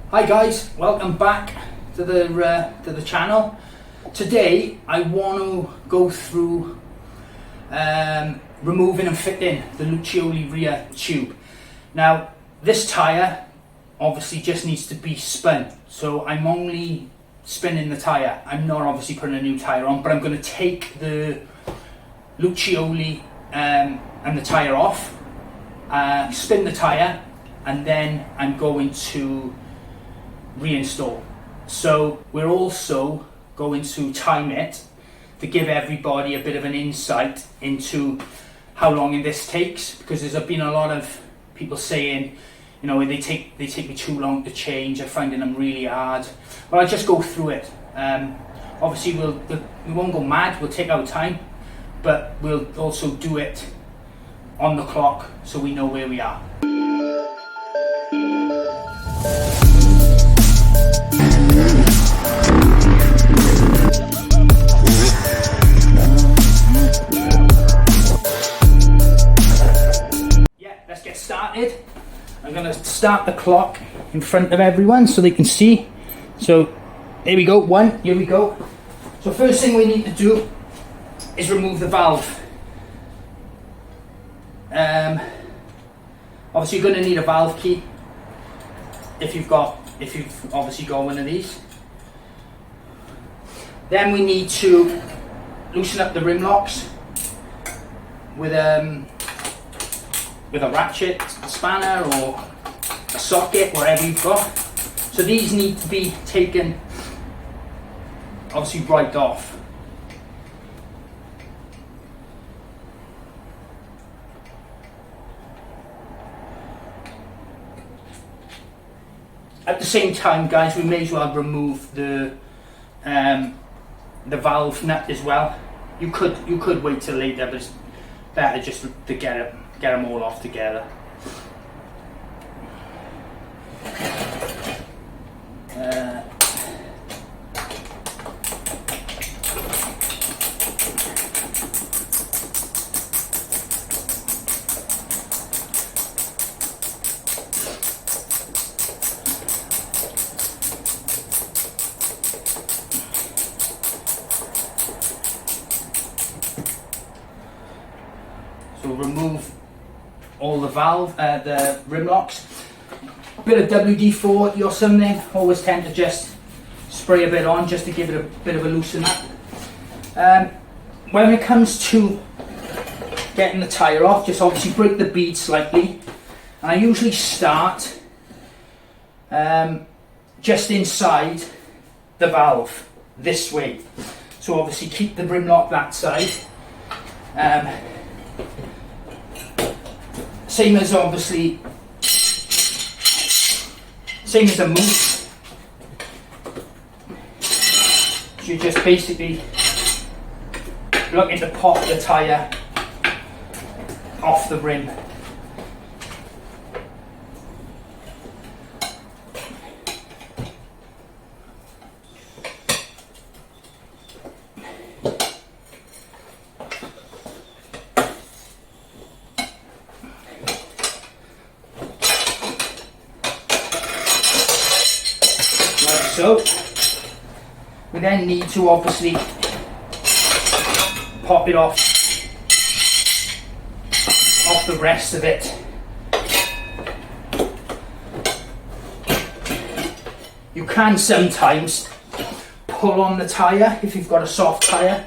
Hi guys, welcome back to the channel. Today I want to go through removing and fitting the Lucioli rear tube. Now this tyre obviously just needs to be spun, so I'm only spinning the tyre. I'm not obviously putting a new tyre on, but I'm going to take the Lucioli and the tyre off, spin the tyre, and then I'm going to reinstall. So we're also going to time it to give everybody a bit of an insight into how long this takes, because there's been a lot of people saying, you know, they take me too long to change, I'm finding them really hard. But I'll just go through it. Obviously we won't go mad, we'll take our time, but we'll also do it on the clock so we know where we are. Let's get started. I'm going to start the clock in front of everyone so they can see. So here we go, here we go. So first thing we need to do is remove the valve. Obviously you're going to need a valve key if you've obviously got one of these. Then we need to loosen up the rim locks with a ratchet, a spanner, or a socket, whatever you've got. So these need to be taken obviously right off. At the same time, guys, we may as well remove the valve nut as well. You could wait till later, but it's better just to get them all off together. So remove all the the rim locks. Bit of WD-40 or something. Always tend to just spray a bit on just to give it a bit of a loosen up. When it comes to getting the tyre off, just obviously break the bead slightly. And I usually start just inside the valve this way. So obviously keep the rim lock that side. Same as a move. So you're just basically looking to pop the tyre off the rim. So we then need to obviously pop it off the rest of it. You can sometimes pull on the tyre if you've got a soft tyre.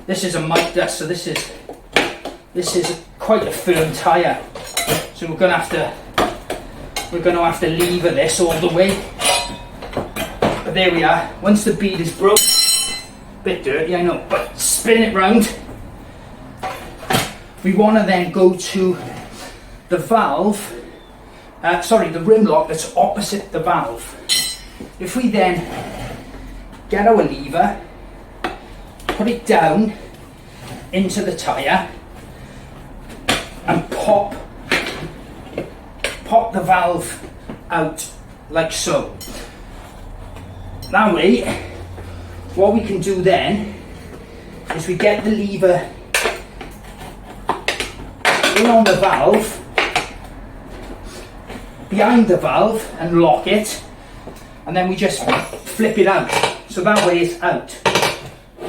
This is a mitre, so this is quite a firm tyre. So we're going to have to lever this all the way. But there we are. Once the bead is broke, bit dirty I know, but spin it round. We want to then go to the valve, the rim lock that's opposite the valve. If we then get our lever, put it down into the tyre and pop the valve out like so. That way, what we can do then is we get the lever in on the valve, behind the valve, and lock it. and then we just flip it out. So that way it's out.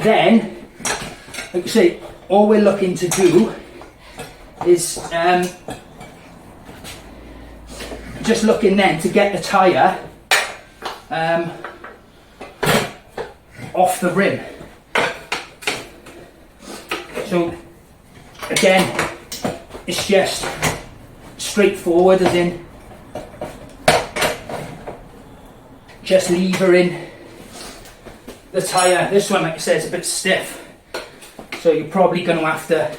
Then, like I say, all we're looking to do is just looking then to get the tyre off the rim. So again, it's just straightforward, as in just levering the tyre. This one, like I said, is a bit stiff, so you're probably going to have to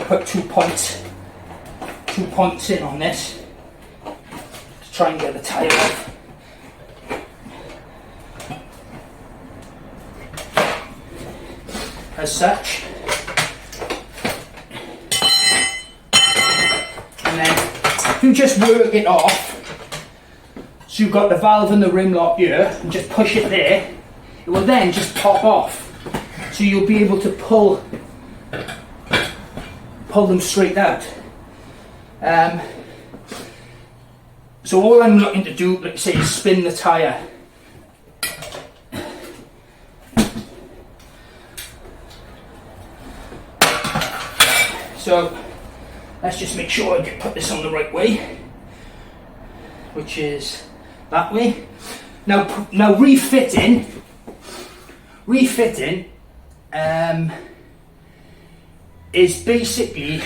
put 2 points in on this to try and get the tyre off. As such, and then if you just work it off, so you've got the valve and the rim lock here, and just push it there, it will then just pop off, so you'll be able to pull them straight out. So all I'm looking to do, like I say, is spin the tyre. So let's just make sure I can put this on the right way, which is that way. Now refitting is basically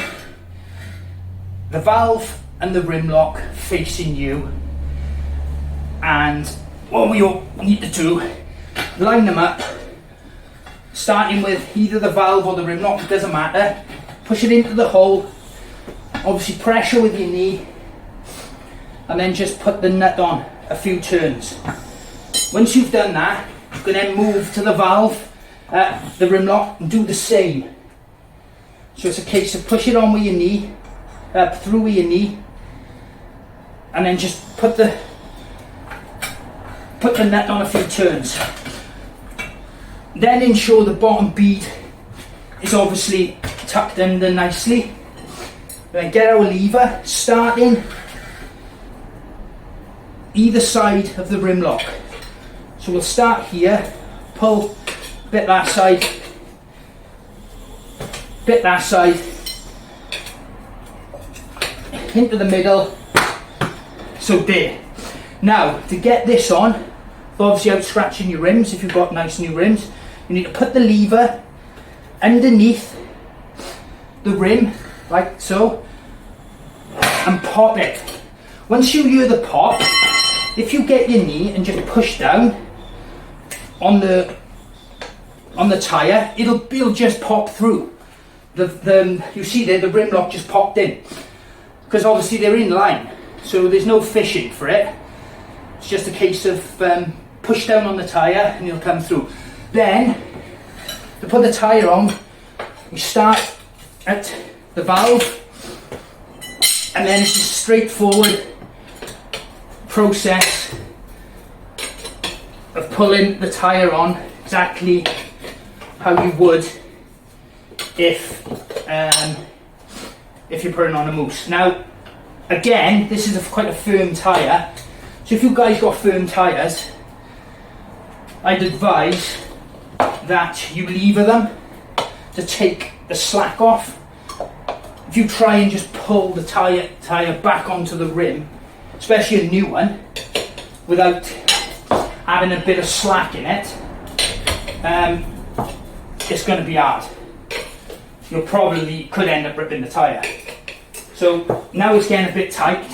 the valve and the rim lock facing you, and what we all need to do, line them up, starting with either the valve or the rim lock, it doesn't matter. Push it into the hole, obviously pressure with your knee, and then just put the nut on a few turns. Once you've done that, you can then move to the valve, the rim lock, and do the same. So it's a case of push it on with your knee, through with your knee, and then just put the nut on a few turns. Then ensure the bottom bead is obviously tucked under nicely. Then get our lever, starting either side of the rim lock. So we'll start here, pull a bit that side, into the middle, so there. Now, to get this on, obviously without scratching your rims, if you've got nice new rims, you need to put the lever underneath the rim, like so, and pop it. Once you hear the pop, if you get your knee and just push down on the tyre, it'll just pop through. You see there, the rim lock just popped in, because obviously they're in line, so there's no fishing for it. It's just a case of push down on the tyre and it'll come through. Then, to put the tyre on, we start at the valve, and then it's a straightforward process of pulling the tyre on exactly how you would if you're putting on a mousse. Now, again, this is quite a firm tyre, so if you guys got firm tyres, I'd advise that you lever them to take the slack off. If you try and just pull the tyre back onto the rim, especially a new one, without having a bit of slack in it, it's going to be hard. You probably could end up ripping the tyre. So now it's getting a bit tight,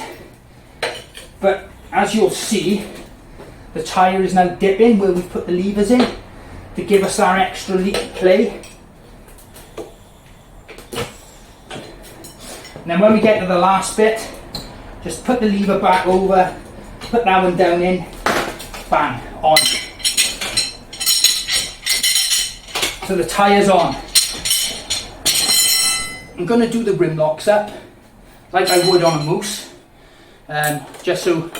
but as you'll see, the tyre is now dipping where we've put the levers in to give us our extra play. And then when we get to the last bit, just put the lever back over, put that one down in, bang, on. So the tyre's on. I'm going to do the rim locks up like I would on a mousse, just so you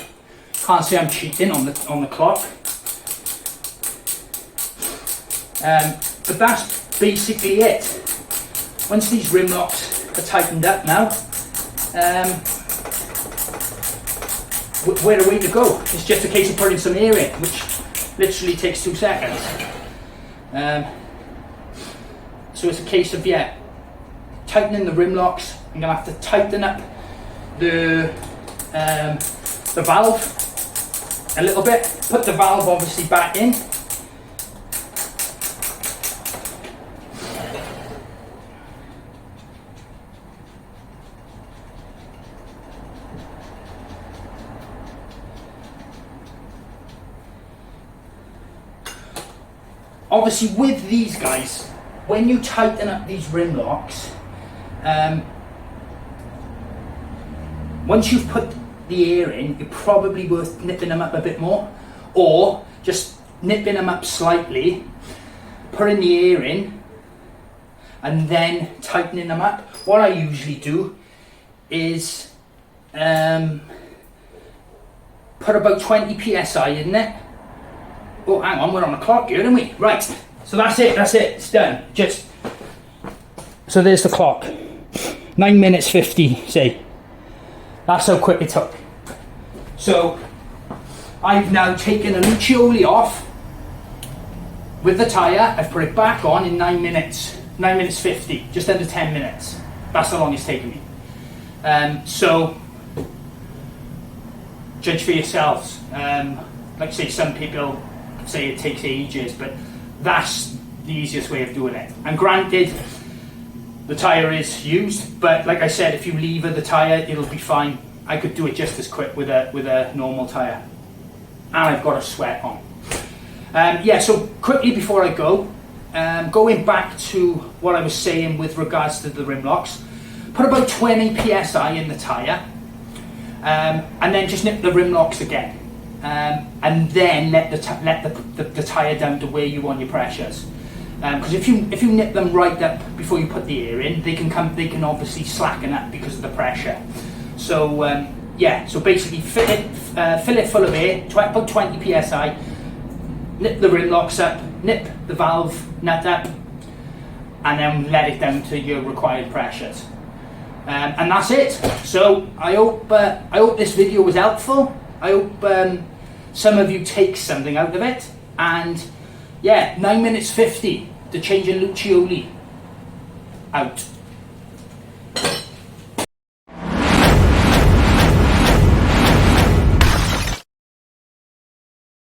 can't say I'm cheating on the clock. But that's basically it. Once these rim locks are tightened up now, we're away to go. It's just a case of putting some air in, which literally takes 2 seconds. So it's a case of, yeah, tightening the rim locks. I'm going to have to tighten up the valve a little bit. Put the valve obviously back in. Obviously with these guys, when you tighten up these rim locks, once you've put the air in, you're probably worth nipping them up a bit more, or just nipping them up slightly, putting the air in, and then tightening them up. What I usually do is put about 20 psi in it. Oh, hang on, we're on the clock here, aren't we? Right, so that's it, it's done. So there's the clock. 9 minutes 50, say. That's how quick it took. So, I've now taken a Lucioli off with the tyre. I've put it back on in 9 minutes. 9 minutes 50, just under 10 minutes. That's how long it's taken me. So, judge for yourselves. Like I say, some people say it takes ages, but that's the easiest way of doing it. And granted, the tyre is used, but like I said, if you lever the tyre, it'll be fine. I could do it just as quick with a normal tyre. And I've got a sweat on. Yeah, so quickly before I go, going back to what I was saying with regards to the rim locks, put about 20 psi in the tyre, and then just nip the rim locks again. And then let the tyre down to where you want your pressures. Because if you nip them right up before you put the air in, they can obviously slacken up because of the pressure. So yeah, so basically fill it full of air, about 20 psi. Nip the rim locks up, nip the valve nut up, and then let it down to your required pressures. And that's it. So I hope this video was helpful. I hope some of you take something out of it. And yeah, 9 minutes 50 to change a Lucioli. Out.